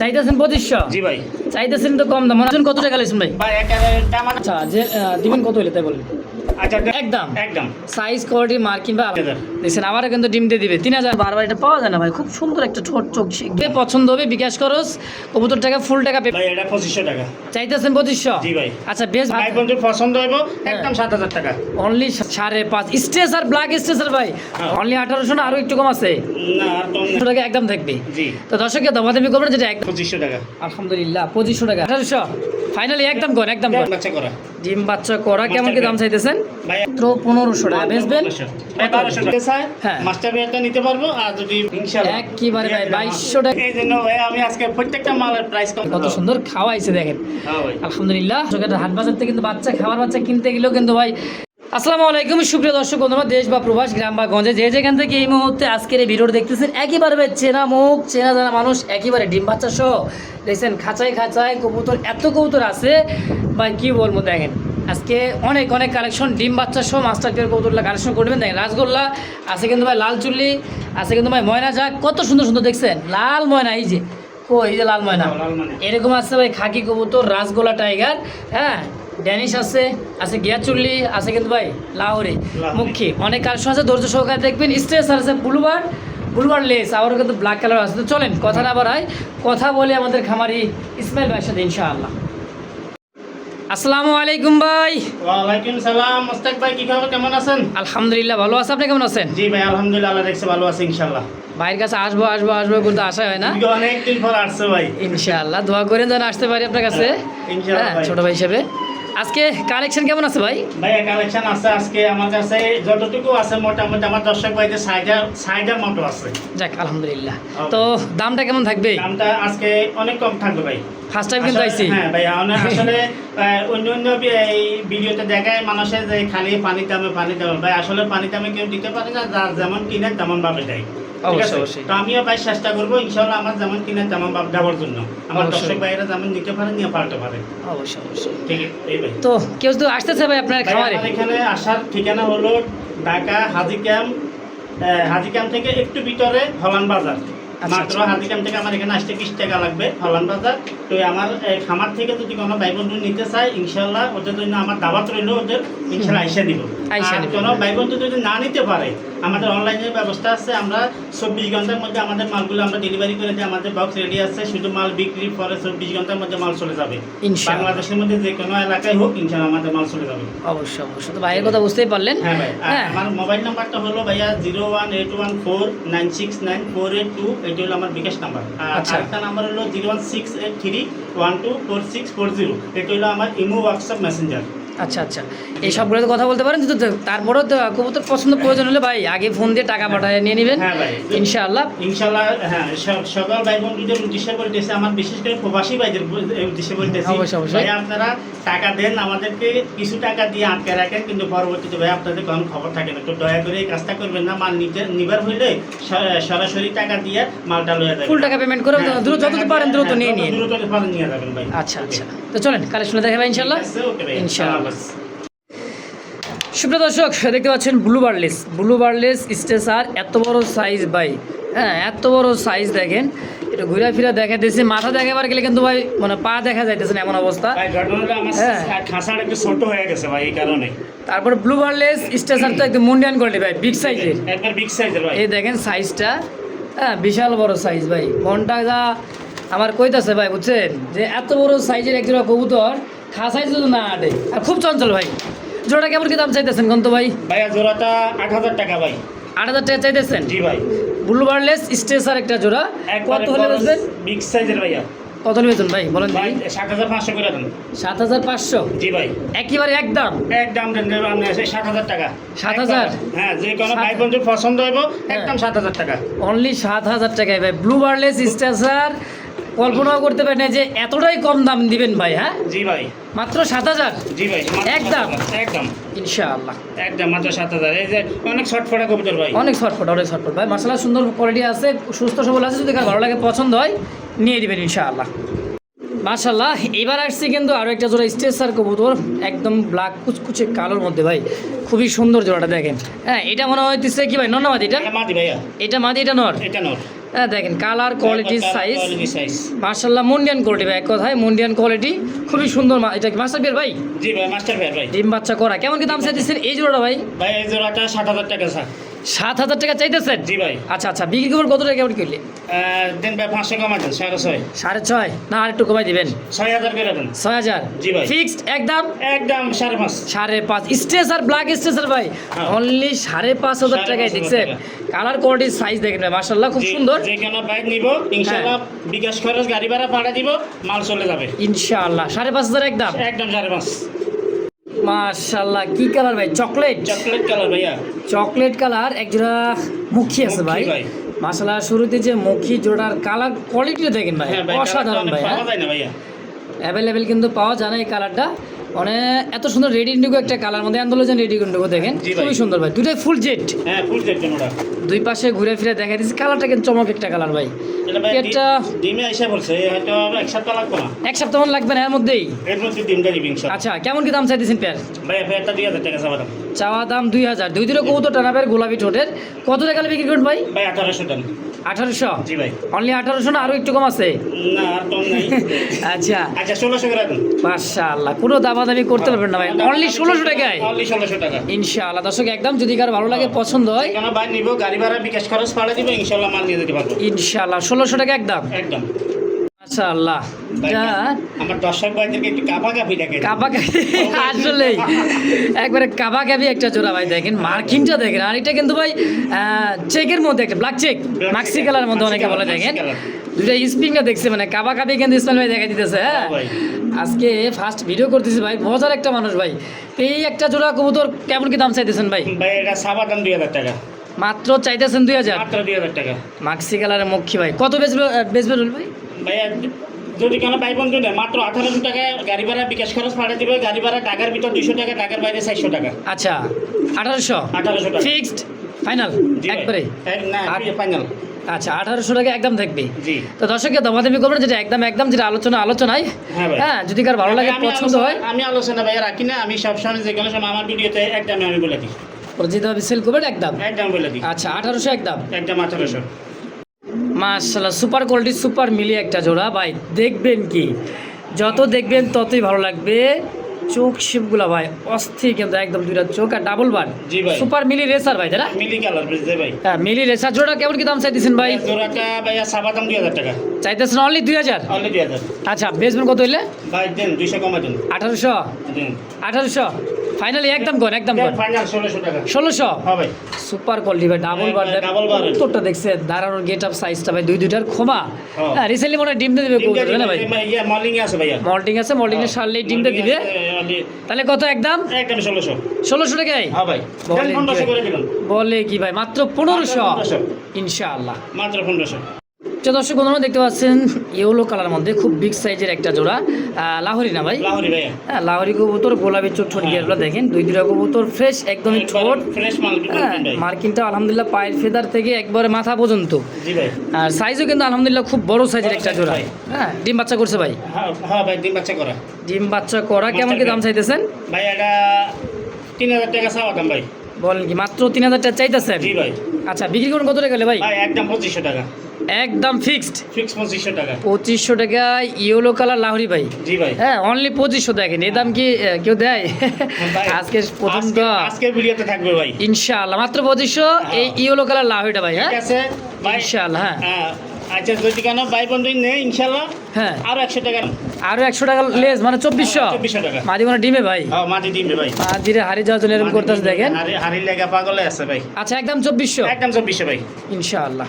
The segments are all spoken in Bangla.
চাইতেছেন 2500? জি ভাই। চাইতেছেন তো কম দাম, মনে কত টাকা লেছেন ভাই? ভাই একেবারে দাম আচ্ছা, যে দিবেন কত হলে তাই বলেন। আচ্ছা একদম একদম সাইজ কোয়ালিটি মার্কিং বা দেখছেন আমারও কিন্তু ডিম দিয়ে দিবে 3000। বারবার এটা পাওয়া যায় না ভাই, খুব সুন্দর একটা ঠোঁট চোখ যে পছন্দ হবে বিকাশ খরচ কবুতর টাকা ফুল টাকা ভাই, এটা 2500 টাকা। চাইতেছেন 2500? জি ভাই। আচ্ছা বেশ ভাই বন্ধুর পছন্দ হইব একদম 7000 টাকা। অনলি 5.5 স্ট্রেস আর ব্ল্যাক স্ট্রেস আর ভাই অনলি 1800 না, আরো একটু কম আছে না আর কম না। টাকা একদম থাকবে। জি। তো দর্শককে দামাদামি করবেন যেটা একদম 2500 টাকা। আলহামদুলিল্লাহ 2500 টাকা 1800 ফাইনালি একদম কোন একদম কোন বাচ্চা করা ডিম বাচ্চা করা কেমন কি দাম চাইতেছেন? ভাই মাত্র 1500 টাকা বেচবেন। 1200 টাকা স্যার। হ্যাঁ। মাস্টার বেয়ারটা নিতে পারবো আর যদি ইনশাআল্লাহ একেবারে ভাই 2200 টাকা। এই জন্য ভাই আমি আজকে প্রত্যেকটা মালের প্রাইস কম কত সুন্দর খাওয়াইছে দেখেন। হ্যাঁ ভাই। আলহামদুলিল্লাহ হাট বাজার থেকে কিন্তু বাচ্চা খাবার বাচ্চা কিনতে গেলেও কিন্তু ভাই। আসসালামু আলাইকুম সুপ্রিয় দর্শক বন্ধুরা, দেশ বা প্রবাস গ্রাম বা গঞ্জে যে যেখান থেকে এই মুহূর্তে আজকের এই ভিডিওটা দেখতেছেন, একেবারে ভাই চেনা মুখ চেনা জানা মানুষ, একেবারে ডিম বাচ্চা সহ দেখছেন খাঁচায় খাঁচায় কবুতর, এত কবুতর আছে ভাই কি বলবো। দেখেন আজকে অনেক অনেক কালেকশন ডিম বাচ্চা সহ মাস্টার পেয়ার কবুতরগুলো কালেকশন করবেন। দেখেন রাসগোল্লা আছে কিন্তু ভাই, লাল চুল্লি আছে কিন্তু ভাই, ময়না যাক কত সুন্দর সুন্দর দেখছেন, লাল ময়না এই যে এই যে লাল ময়না এরকম আছে ভাই, খাকি কবুতর রাসগোল্লা টাইগার, হ্যাঁ ড্যানিশ আছে, আছে গিয়াচুল্লি আছে কিন্তু ভাই লাহোরি মুখী, অনেক কালেকশন আছে। ধৈর্য সহকারে দেখবেন। স্ট্রেস আছে ব্লুবার লেস, আবারও কিন্তু ব্ল্যাক কালার আছে। তো চলেন কথা না বাড়াই, কথা বলে আমাদের খামারি ইসমাইল ভাইয়ের সাথে ইনশাআল্লাহ। আসসালামু আলাইকুম ভাই। ওয়ালাইকুম সালাম মুস্তাক ভাই, কি খবর, কেমন আছেন? আলহামদুলিল্লাহ ভালো আছে, আপনি কেমন আছেন? জি ভাই আলহামদুলিল্লাহ, আল্লাহ দেখছে ভালো আছে ইনশাআল্লাহ। ভাইয়ের কাছে আসবো কিন্তু আশা হয় না। অনেক দিন পর আসছে ভাই। ইনশাআল্লাহ দোয়া করেন যেন আসতে পারি আপনার কাছে, ইনশাআল্লাহ ভাই। ছোট ভাই হিসেবে। আজকে কালেকশন কেমন আছে ভাই? ভাই কালেকশন আছে আজকে আমার কাছে যতটুকু আছে মোটামুটি আমার দর্শক ভাইদের সাইডার মতো আছে। যাক আলহামদুলিল্লাহ। তো দামটা কেমন থাকবে? দামটা আজকে অনেক কম থাকবে ভাই। ফার্স্ট টাইম কিন্তু আইছি। হ্যাঁ ভাই, আসলে অন্য এই ভিডিওতে দেখায় মানুষের যে খালি পানি দামে ভাই, আসলে পানি দামে কেউ দিতে পারে না, যার যেমন কিনে তেমন ভাবে দেয়। অবশ্যই। তো আমিও ভাই চেষ্টা করবো ইনশাআল্লাহ আমার যেমন কিনে তেমন ভাব দেওয়ার জন্য, আমার দর্শক ভাইয়েরা যেমন নিতে পারে নিয়ে পাল্টে পারে। অবশ্যই ঠিক আছে এই ভাই। তো কেউ তো আসতেছে ভাই আপনার খামারে? এখানে আসার ঠিকানা হলো ঢাকা হাজি ক্যাম্প থেকে একটু ভিতরে হলান বাজার। মাত্র হাজি ক্যাম্প থেকে আমার এখানে আসতে 20 টাকা লাগবে, হলান বাজার। তো আমার খামার থেকে যদি কোনো ভাই বন্ধু নিতে চায় ইনশাআল্লাহ ওদের জন্য আমার দাওয়াত রইলো, ওদের ইনশাআল্লাহ আইসা দিব। আর কোনো ভাই বন্ধু যদি না নিতে পারে আমাদের অনলাইনের ব্যবস্থা আছে, আমরা 24 ঘন্টার মধ্যে আমাদের মালগুলো আমরা ডেলিভারি করে দিই, আমাদের বক্স রেডি আছে, শুধু মাল বিক্রি পরে 24 ঘন্টার মধ্যে মাল চলে যাবে। বাংলাদেশের মধ্যে যে কোনো এলাকায় হোক ইনশাআল্লাহ আমাদের মাল চলে যাবে। অবশ্যই। তো ভাইয়ের কথা বুঝতেই পারলেন। হ্যাঁ ভাই, আমার মোবাইল নাম্বারটা হলো ভাইয়া 01814969482, এটা হলো আমার বিকাশ নাম্বার। আর আরেকটা নাম্বার হলো 01683124640, এটা হলো আমার ইমো হোয়াটসঅ্যাপ মেসেঞ্জার। আচ্ছা এই সবগুলো কথা বলতে পারেন, কিন্তু তারপরেও তো কবুতর পছন্দ প্রয়োজন হলে ভাই আগে ফোন দিয়ে টাকা পাঠায় নিয়ে নেবেন। হ্যাঁ ভাই ইনশাআল্লাহ। হ্যাঁ সকল ভাই বন্ধুদের উদ্দেশ্যে বলতেছি, আমার বিশেষ করে প্রবাসী ভাইদের উদ্দেশ্যে বলতেছি, ভাই আপনারা টাকা দেন, আমাদেরকে কিছু টাকা দিয়ে আটকে রাখেন, কিন্তু পরবর্তীতে ভাই আপনাদের কোনো খবর থাকে না। একটু দয়া করে এই কাজটা করবেন না, মাল নিবার হইলে সরাসরি টাকা দিয়ে মালটা লয়ে যাবেন, ফুল টাকা পেমেন্ট করে দ্রুত যত পারেন দ্রুত নিয়ে যাবেন ভাই। আচ্ছা তো চলেন কালেকশনে দেখাবেন ইনশাআল্লাহ। ইনশাআল্লাহ। সুপ্রিয় দর্শক দেখতে পাচ্ছেন ব্লু বার্লেস স্টেসার, এত বড় সাইজ ভাই, হ্যাঁ এত বড় সাইজ দেখেন। এটা ঘুরে ফিরে দেখাতেছে, মাথা দেখাবার গেলে কিন্তু ভাই মানে পা দেখা যাইতেছে না এমন অবস্থা। খাসাটা একটু ছোট হয়ে গেছে ভাই এই কারণে। তারপরে ব্লু বার্লেস স্টেসার তো একদম মুন্ডিয়ান কোয়ালিটি ভাই, বিগ সাইজের, একবার বিগ সাইজের ভাই। এই দেখেন সাইজটা, হ্যাঁ বিশাল বড় সাইজ ভাই। মনটা যা আমার কইতাছে ভাই বুঝছেন, যে এত বড় সাইজের একজোড়া কবুতর খাসাই যদি না আটে, আর খুব চঞ্চল ভাই। জোড়াটা কেমন কি দাম চাইতেছেন কোন তো ভাই? ভাইয়া জোড়াটা 8000 টাকা ভাই। 8000 টাকা চাইতেছেন? জি ভাই। ব্লু বার্লেস স্টেসার একটা জোড়া কত হলে বেচবেন? বিগ সাইজের ভাইয়া। কত নেবেন ভাই বলেন? ভাই 7500 করে দেন। 7500? জি ভাই। একেবারে একদম দেন 7000 টাকা। 7000? হ্যাঁ, যে কোনো ভাই বন্ধুর পছন্দ হইব একদম 7000 টাকা। অনলি 7000 টাকায় ভাই ব্লু বার্লেস স্টেসার। কল্পনাও করতে পারেন যে এতটাই কম দাম দিবেন ভাই। হ্যাঁ জি ভাই, মাত্র 7000? জি ভাই একদম ইনশাআল্লাহ একদম মাত্র 7000। এই যে অনেক ছটফটা কবুতর ভাই, অনেক ছটফট ভাই, মাশাআল্লাহ সুন্দর কোয়ালিটি আছে, সুস্থ সবল আছে। যদি কার ভালো লাগে পছন্দ হয় নিয়ে দিবেন ইনশাআল্লাহ। মাশাআল্লাহ। এবার আসছে কিন্তু আরও একটা জোড়া স্টেসার কবুতর, একদম ব্ল্যাক কুচকুচে কালোর মধ্যে ভাই, খুবই সুন্দর জোড়াটা দেখেন। হ্যাঁ এটা মনে হইতেছে কি ভাই, নর না মাদি? এটা মাদি ভাইয়া। এটা মাদি, এটা নর? এটা নর। হ্যাঁ দেখেন কালার কোয়ালিটি সাইজ সাইজ মাশাআল্লাহ মুন্ডিয়ান কোয়ালিটি ভাই, এক কথায় মুন্ডিয়ান কোয়ালিটি, খুবই সুন্দর। এটা কি মাস্টার বিয়ার ভাই? জি ভাই মাস্টার ভাই ভাই। ডিম বাচ্চা করা, কেমন কি দাম চাইতেছেন এই জোড়াটা ভাই? ভাই এই জোড়াটা 7,000 টাকা স্যার। 7,000 টাকা চাইতেছেন? জি ভাই। আচ্ছা আচ্ছা, বিক্রি করবেন কত টাকা কেমন করলে? দেন ভাই 500 কমাই দেন, 6,500 6.5 না আর একটু কমাই দিবেন? 6,000 করে দেন। 6,000 জি ভাই। ফিক্সড একদম? একদম 5.5। 5.5 স্ট্রেচার ব্ল্যাক স্ট্রেচার ভাই, হ্যাঁ। অনলি 5,500 টাকায় 5,500 দেখছেন? টাকা। কালার কোয়ালিটি সাইজ দেখেন ভাই মাশাআল্লাহ খুব সুন্দর। যে কোনো বাইক নিব ইনশাআল্লাহ বিকাশ খরচ গাড়ি ভাড়া পাঠা দিব, মাল চলে যাবে ইনশাআল্লাহ 5,500 একদম? একদম 5.5। মাশাআল্লাহ কি কালার ভাই? চকলেট? চকলেট কালার ভাইয়া। চকলেট কালার, এক জোড়া মুখী আছে ভাই। মুখী ভাই। মাশাআল্লাহ শুরুতে যে মুখী জোড়ার কালার কোয়ালিটিটা দেখেন ভাই, হ্যাঁ ভাই, অসাধারণ ভাই। পাওয়া যায় না ভাইয়া। অ্যাভেলেবেল কিন্তু পাওয়া যায় না এই কালারটা, মানে এত সুন্দর রেড ইন্ডিগো একটা কালার মধ্যে আন্দোলন রেড ইন্ডিগো দেখেন, জি ভাই। খুবই সুন্দর ভাই। দুটাই ফুল জেট, হ্যাঁ ফুল জেট জোড়া। দুই পাশে ঘুরে ফিরে দেখা দিচ্ছে, কালারটা কিন্তু চমক একটা কালার ভাই। এটা ভাই এটা ডিমে আইসা বলছে হয়তো এক সপ্তাহ লাগবে না। এক সপ্তাহ মতো লাগবে না এর মধ্যেই? এর মধ্যে ডিমটা দিবি ইনশাআল্লাহ। আচ্ছা, কেমন কি দাম চাইতেছেন পেয়ার? ভাই ফেরটা 2,000 টাকা চাওয়া দাম। চাওয়া দাম 2,000। দুই দিনে কবুতর টানাবের গোলাপি ঠোঁটের, কত টাকা বিক্রি করবেন ভাই? ভাই 1,800 টাকা। 1,800? জি ভাই। অনলি 1,800 না আরো একটু কম আছে? না আর কম নাই। আচ্ছা আচ্ছা 1,600 করে দেন। মাশাআল্লাহ, কোনো দামাদামি করতে পারবেন না ভাই, অনলি 1,600 টাকায় অনলি 1,600 টাকা ইনশাআল্লাহ। দর্শক একদম, যদি কারো ভালো লাগে পছন্দ হয় কেন ভাই নিব গাড়ি ভাড়া বিকাশ খরচ পাঠা দিব ইনশাআল্লাহ মাল নিয়ে যেতে পারবো ইনশাআল্লাহ 1,600 টাকা একদম? একদম। মাশাআল্লাহ, ভাই, এটা আমার দর্শক ভাইদেরকে একটু কাপাকাপি দেখে কাবাকাবি, আসলেই একবারে কাবাকাবি একটা জোড়া ভাই। দেখেন মার্কিংটা দেখেন, আর এটা কিন্তু ভাই চেকের মধ্যে একটা ব্ল্যাক চেক, মাক্সি কালার মধ্যে অনেকে বলে। দেখেন দুইটা স্প্রিংটা দেখছে, মানে কাবাকাবি কিন্তু ইসমাইল ভাই দেখা দিতেছে। হ্যাঁ ভাই। আজকে ফার্স্ট ভিডিও করতেছি ভাই, মজার একটা মানুষ ভাই। এই একটা জোড়া কবুতর কেমন কি দাম চাইতেছেন ভাই? ভাই এটা সাবা দাম 2,000 টাকা। মাত্র চাইতেছেন 2,000? মাত্র 2,000 টাকা। মাক্সি কালারের মক্ষী ভাই, কত বেচবে ভাই? ভাইয়া যদি কোনো ভাই বন্ধু নেই মাত্র 1,800 টাকা গাড়ি ভাড়া বিকাশ খরচ পাঠা দিবে, গাড়ি ভাড়া টাকার ভিতর 200 টাকা, টাকার বাইরে 400 টাকা। আচ্ছা 1,800? 1,800 টাকা ফিক্সড ফাইনাল জি ভাই। একবারে? না ফাইনাল। আচ্ছা 1,800 টাকা একদম থাকবে। জি। তো দর্শককে দামাদামি করবেন, যেটা একদম যেটা আলোচনায়। হ্যাঁ ভাই। হ্যাঁ, যদি কার ভালো লাগে আমি পছন্দ হয় আমি আলোচনা ভাইয়া রাখি না, আমি সবসময় যে কোনো সময় আমার ভিডিওতে একদম আমি বলে দিই, যেভাবে সেল করবেন একদম? একদম বলে দিই। আচ্ছা 1,800 একদম? একদম 1,800। মাশাআল্লাহ সুপার কোয়ালিটি সুপার মিলি একটা জোড়া ভাই। দেখবেন কি, যত দেখবেন ততই ভালো লাগবে। চোখ শিপগুলা ভাই অস্থির, কিন্তু একদম দুইটা চোখ আর ডাবল বার। জি ভাই। সুপার মিলি রেসার ভাই, তাই না? মিলি কালার বুঝতে ভাই। হ্যাঁ মিলি রেসার জোড়া কেমন কি দাম চাইতেছেন ভাই? জোড়াটা ভাইয়া সাবা দাম 2,000 টাকা। চাইতেছেন অনলি 2,000? অনলি 2,000। আচ্ছা বেচবেন কত হইলে? ভাই দেন 200 কমাই দেন। 1,800? দেন 1,800 ফাইনালি একদম কর, একদম কর। ফাইনাল 1,600 টাকা। 1,600? হ্যাঁ ভাই। সুপার কোয়ালিটি ভাই, ডাবল হ্যাঁ, বার। ডাবল বার। উত্তরটা দেখছে, দাঁড়ানোর গেট আপ সাইজটা ভাই, দুইটার ক্ষমা। হ্যাঁ। হ্যাঁ রিসেন্টলি মনে হয় ডিম দিয়ে দিবে কবুতর, তাই না ভাই? ইয়া মলিং আছে ভাইয়া। মল্টিং আছে, মল্টিংয়ের সারলেই ডিমটা দিবে। তাহলে কত একদম? একদম 1,600। 1,600 টাকায়? হ্যাঁ ভাই। বলেন দেন 1500 করে দিলাম। বলে কি ভাই, মাত্র 1,500? 1500। ইনশাআল্লাহ। মাত্র 1500। তো দর্শক বন্ধুরা দেখতে পাচ্ছেন ইয়েলো কালার মধ্যে খুব বিগ সাইজের একটা জোড়া লাহোরি না ভাই? লাহোরি ভাইয়া। হ্যাঁ লাহোরি কবুতর, গোলাপি চোখ ঠোঁট গিয়ারগুলো দেখেন, দুইটা কবুতর ফ্রেশ একদমই ঠোঁট। ফ্রেশ মাল হ্যাঁ ভাই। মার্কিনটা আলহামদুলিল্লাহ পায়ের ফেদার থেকে একবারে মাথা পর্যন্ত। জি ভাই। আর সাইজও কিন্তু আলহামদুলিল্লাহ খুব বড় সাইজের বড় একটা size জোড়া। ভাই। হ্যাঁ ডিম বাচ্চা করছে ভাই? হ্যাঁ ভাই ডিম বাচ্চা করা। ডিম বাচ্চা করা, কেমন কি দাম চাইতেছেন ভাই এটা 3,000 টাকা চাওয়া দাম ভাই। বলেন কি, মাত্র 3,000 টাকা চাইতেছেন? জি ভাই। আচ্ছা বিক্রি করুন কত টাকা হলে ভাই? ভাই একদম 2,500 টাকা। একদম ফিক্সড? ফিক্স 2,500 টাকা। 2,500 টাকা ইয়েলো কালার লাহোরি ভাই? জি ভাই। হ্যাঁ অনলি 2,500 দেখেন, এই দাম কি কেউ দেয়? ভাই, আজকে প্রথম তো আজকের ভিডিওতে থাকবে ভাই ইনশাআল্লাহ মাত্র 2,500 এই ইয়েলো কালার লাহোরিটা ভাই। হ্যাঁ ঠিক আছে ভাই ইনশাআল্লাহ। হ্যাঁ আচ্ছা যদি কেন ভাই বন্ধু নেই ইনশাআল্লাহ হ্যাঁ আরো 100 টাকা। আরো 100 টাকা লেস, মানে 2,400? 2,400 টাকা। মাদি মানে ডিমে ভাই? হ্যাঁ মাটি দিবে ভাই। মাদিরে হারি যাওয়ার জন্য এরকম করতেছে দেখেন। হারি লাগা পাগলে আছে ভাই। আচ্ছা একদম 2,400? একদম 2,400 ভাই। ইনশাআল্লাহ।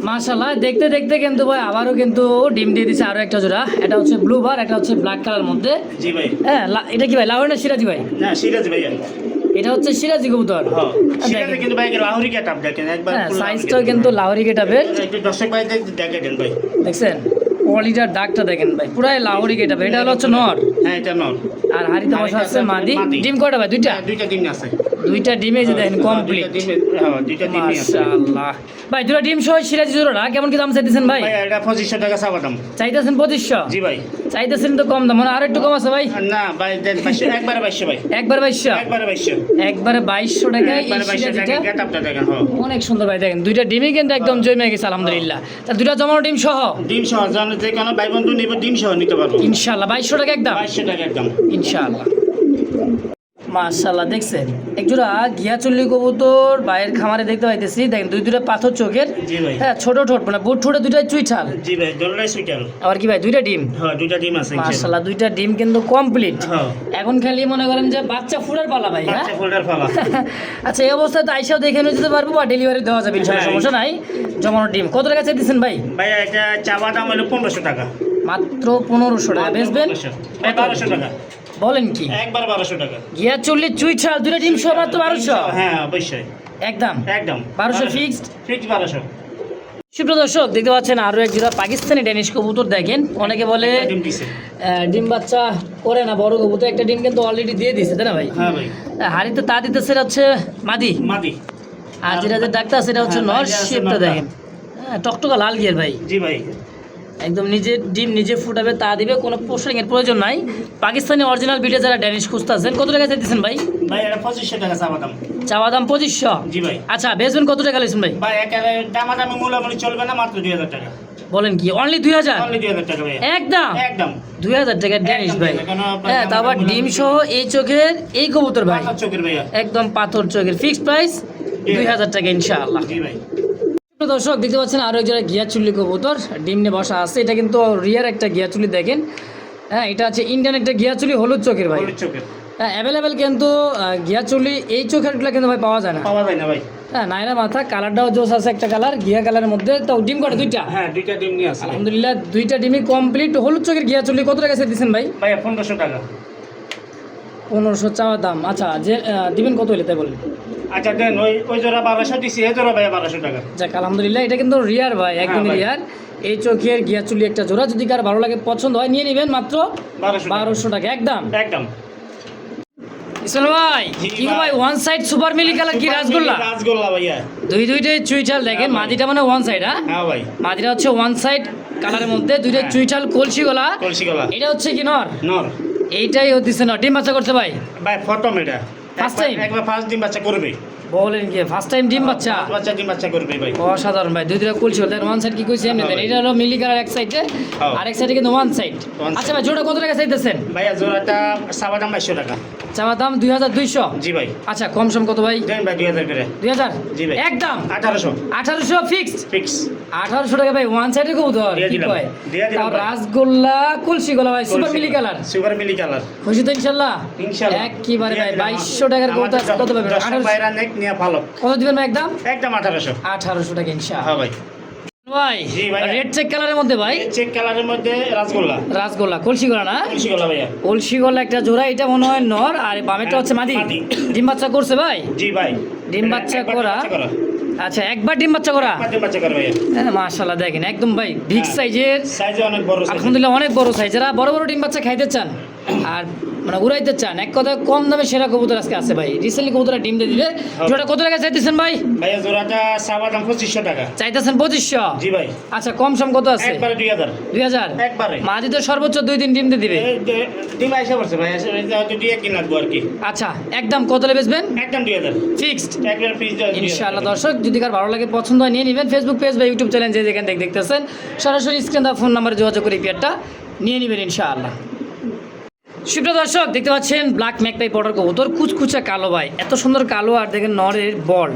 মাশাআল্লাহ দেখতে দেখতে কিন্তু ভাই আবারও কিন্তু ডিম দিয়ে দিছে আরো একটা জোড়া। এটা হচ্ছে ব্লু বার, এটা হচ্ছে ব্ল্যাক কালার মধ্যে। জি ভাই। হ্যাঁ এটা কি ভাই লাহোরি না সিরাজি ভাই? না সিরাজি ভাইয়া। এটা হচ্ছে সিরাজি কবুতর। হ্যাঁ সিরাজি কিন্তু ভাই লাহোরি গেটআপ দেখেন একবার। হ্যাঁ সাইজটাও কিন্তু লাহোরি গেটাবের। একটু দর্শক ভাই দেখে দেন ভাই। দেখছেন কোয়ালিটার দাগটা দেখেন ভাই, পুরাই লাহোরি গেটাবে। এটা হচ্ছে নর, হ্যাঁ এটা নর। আর হাড়িতে বসা আছে মাদি। ডিম কয়টা ভাই? দুইটা? দুইটা ডিম আছে। দুইটা ডিমে যে দেখেন কমপ্লিট। দুইটা ডিমই আছে মাশাআল্লাহ ভাই, দুটো ডিম সহ সিরাজি জোড়াটা কেমন কি দাম চাইতেছেন ভাই? ভাই এটা 2500 টাকা চাওয়া দাম। চাইতেছেন 2500? জি ভাই। চাইতেছেন তো কম দাম, মানে আর একটু কম আছে ভাই? না ভাই, 2200 একবারে 2200 ভাই। একবার 2200? একবারে 2200। একবারে 2200 টাকায় এই একবারে 2200 সিরাজিটা টাকা গেটআপটা দেখেন। হ্যাঁ অনেক সুন্দর ভাই, দেখেন দুইটা ডিমই কিন্তু একদম জমে গেছে আলহামদুলিল্লাহ। তা দুইটা জমানো ডিম সহ ডিম সহ যে কোনো ভাই বন্ধু নিব ডিম সহ নিতে পারবো ইনশাআল্লাহ 2200 টাকা একদম 2200 টাকা একদম ইনশাআল্লাহ। মাশাআল্লাহ, দেখছেন একজোড়া ঘিয়াচুল্লি কবুতর ভাইয়ের খামারে দেখতে পাইতেছি। দেখেন দুইটা পাথর চোখের, জি ভাই। হ্যাঁ ছোট ঠোঁট, মানে বুট ঠোঁটে দুইটা চুইঠাল। জি ভাই, দোলনাই সুইটাল। আবার কি ভাই দুইটা ডিম? হ্যাঁ দুইটা ডিম আছে ইনশাআল্লাহ। মাশাআল্লাহ, দুইটা ডিম কিন্তু কমপ্লিট। হ্যাঁ এখন খালি মনে করেন যে বাচ্চা ফুটার পালা ভাই। হ্যাঁ বাচ্চা ফোল্ডার ফালা। আচ্ছা, এই অবস্থায় তো আইসাও দেখে নিয়ে যেতে পারবো বা ডেলিভারি দেওয়া যাবে ইনশাআল্লাহ, হ্যাঁ। সমস্যা নাই। জমানো ডিম কত টাকা চাইতেছেন ভাই? ভাই এটা চাওয়া দাম হলো 1500 টাকা। মাত্র 1500 টাকা বেচবেন? 1500 1200 টাকা। বলেন কি? একবার 1200 টাকা। ঘিয়াচুল্লি চুইঠাল দুইটা ডিম সহ মাত্র 1200? হ্যাঁ অবশ্যই একদম একদম 1200 ফিক্সড। ফিক্স 1200। সুপ্রিয় দর্শক দেখতে পাচ্ছেন আরো এক জোড়া পাকিস্তানি ড্যানিশ কবুতর। দেখেন অনেকে বলে ডিম দিছে। ডিম বাচ্চা করে না বড় কবুতর, একটা ডিম কিন্তু অলরেডি দিয়ে দিছে, তাই না ভাই? হ্যাঁ ভাই। হাড়িতে তা দিতে সেটা হচ্ছে মাদি, মাদি। আর যেটা যে ডাক্তার সেটা হচ্ছে হ্যাঁ, নর। ভাই, এটা আছে শেপটা নরটা। দেখেন, হ্যাঁ টকটকা লাল গিয়ার ভাই, জি ভাই। একদম নিজে ডিম নিজে ফুটাবে, তা দিবে, কোনো পোস্টারিং এর প্রয়োজন নাই। পাকিস্তানি অরিজিনাল বিটে যারা ড্যানিশ খুঁজতেছেন কত টাকা চাইতেছেন ভাই? ভাই এটা 2500 টাকা চাওয়া দাম। চাওয়া দাম 2500? জি ভাই। আচ্ছা বেচবেন কত টাকা লেছেন ভাই? ভাই একেবারে দামাদামি মূলামূলি চলবে না, মাত্র 2000 টাকা। বলেন কি অনলি 2000? অনলি 2000 টাকা ভাই। একদম একদম 2000 টাকা ড্যানিশ একদম ভাই। কোনো আপনার হ্যাঁ, তারপর দামাদামি ডিম সহ এই চোখের এই কবুতর ভাই, পাথর চোখের ভাইয়া। একদম পাথর চোখের, ফিক্সড প্রাইস 2000 টাকা ইনশাআল্লাহ। জি ভাই। দর্শক দেখতে পাচ্ছেন আরো এক জোড়া ঘিয়াচুল্লি কবুতর ডিম নিয়ে বসা আছে। এটা কিন্তু রিয়ার একটা ঘিয়াচুল্লি, দেখেন। হ্যাঁ, এটা আছে ইন্ডিয়ান একটা ঘিয়াচুল্লি হলুদ চোখের ভাই। হলুদ চোখের হ্যাঁ, অ্যাভেলেবেল কিন্তু ঘিয়াচুল্লি এই চোখেরগুলো কিন্তু ভাই পাওয়া যায় না। পাওয়া যায় না ভাই। হ্যাঁ, নাইরা মাথা কালারটাও জোস আছে, একটা কালার ঘিয়া কালারের মধ্যে। তো ডিম করে দুইটা? হ্যাঁ দুইটা ডিম নিয়ে আসে। আলহামদুলিল্লাহ দুইটা ডিমই কমপ্লিট। হলুদ চোখের ঘিয়াচুল্লি কত টাকা দিচ্ছেন ভাই? ভাই 1500 টাকা। 1500 চাওয়া দাম। আচ্ছা, যে দিবেন কত হলে তাই বলেন? আচ্ছা দেন, ওই জোড়া 1200 দিছি, এই জোড়া ভাই 1200 টাকা। যাক আলহামদুলিল্লাহ, এটা কিন্তু রিয়ার ভাই, একদম ভাই। রিয়ার। এই চোখের ঘিয়াচুল্লি একটা জোড়া, যদি কার ভালো লাগে পছন্দ হয় নিয়ে নেবেন, মাত্র 1200 টাকা একদম একদম। ইসল ভাই জি কি গো ভাই। ভাই, ওয়ান সাইড সুপার মিলি কালার কি রাসগোল্লা? রাসগোল্লা ভাইয়া। দুইটাই চুইঠাল দেখেন, হ্যাঁ ভাই। মাদিটা মানে ওয়ান সাইড। হ্যাঁ, হ্যাঁ ভাই। মাদিটা হচ্ছে ওয়ান সাইড কালারের মধ্যে, দুইটা হ্যাঁ। চুইঠাল কলসি গলা। কলসি গলা। এটা হচ্ছে কি নর? নর। এইটাই হচ্ছে নর। ডিম বাচ্চা করছে ভাই? ভাই প্রথম এটা First time? একবার ফার্স্ট ডিম বাচ্চা করবে। বলেন কি ফার্স্ট টাইম ডিম বাচ্চা? বাচ্চা ডিম বাচ্চা করবে ভাই। অসাধারণ ভাই, দুইটা কলসি গলা। ওয়ান সাইড কি কইছে এমনি দেন। এটা হলো মিলি কালার এক সাইডে, হ্যাঁ। আরেক সাইডে কিন্তু ওয়ান সাইড। One আচ্ছা ভাই, জোড়া কত টাকা চাইতেছেন? ভাইয়া জোড়াটা চাওয়া দাম 2200 টাকা। চাওয়া দাম 2200? জি ভাই। আচ্ছা কম সম কত ভাই? দেন ভাই 2000 করে। 2000? জি ভাই। একদম 1800 1800 ফিক্সড। ফিক্স। 1800 টাকা ভাই, ওয়ান সাইডে কবুতর দিয়ে কি দিলাম, কয়? দিয়ে দিলাম তাও ভাই। রাসগোল্লা কলসি গলা ভাই, সুপার মিলি কালার। সুপার মিলি কালার। খুশি তো ইনশাআল্লাহ? ইনশাআল্লাহ। একবারে ভাই দিয়ে দিলাম। 2200 টাকার কবুতর আমাদের কত পাবেন? 10 বাইরা নেক নিয়ে ভালো। কত দিবেন ভাই একদম? একদম 1800। 1800 টাকা ইনশাআল্লাহ। হ্যাঁ ভাই। ভাই জি ভাই। রেড চেক কালারের মধ্যে ভাই, চেক কালারের মধ্যে রাসগোল্লা। রাসগোল্লা কলসি গলা না? কলসি গলা ভাইয়া। কলসি গলা একটা জোড়া, এটা মনে হয় নর, আর বামেটা হচ্ছে মাদি। মাদি। ডিম বাচ্চা করছে ভাই? জি ভাই। ডিম বাচ্চা একবার করা? বাচ্চা করা। আচ্ছা, একবার ডিম বাচ্চা করা? একবার ডিম বাচ্চা করা ভাইয়া। হ্যাঁ মাশাআল্লাহ, দেখেন একদম ভাই বিগ সাইজের, সাইজে অনেক বড় সাইজ। আলহামদুলিল্লাহ অনেক বড় সাইজ। যারা বড় বড় ডিম বাচ্চা খাইতে চান আর মানে উড়াইতে চান, এক কথা কম দামে সেরা কবুতর আজকে আছে ভাই। রিসেন্টলি কবুতরা ডিম দিয়ে দিবে। জোড়া কত টাকা চাইতেছেন ভাই? ভাইয়া জোড়াটা চাওয়া দাম 2500 টাকা। চাইতেছেন 2500? জি ভাই। আচ্ছা কম সম কত আছে? একবারে 2000। 2000? একবারে। মাদি তো সর্বোচ্চ 2 দিন ডিম দিয়ে দিবে। ডিম আইসা পড়ছে ভাই, হয়তো 2 1 দিন লাগবে আর কি। আচ্ছা একদম কত লে বেচবেন? একদম 2000 ফিক্সড একবার ফিস দেওয়া। ইনশাআল্লাহ। দর্শক যদি কার ভালো লাগে পছন্দ হয় নিয়ে নেবেন। ফেসবুক পেজ বা ইউটিউব চ্যানেল যে যেখান থেকে দেখতেছেন সরাসরি স্ক্রিন দেওয়া ফোন নাম্বারে যোগাযোগ করে পেয়ারটা নিয়ে নেবেন ইনশাআল্লাহ। সুপ্রিয় দর্শক দেখতে পাচ্ছেন ব্ল্যাক ম্যাকপাই পটার কবুতর, কুচকুচা কালো ভাই, এত সুন্দর কালো, আর দেখেন নরের বল।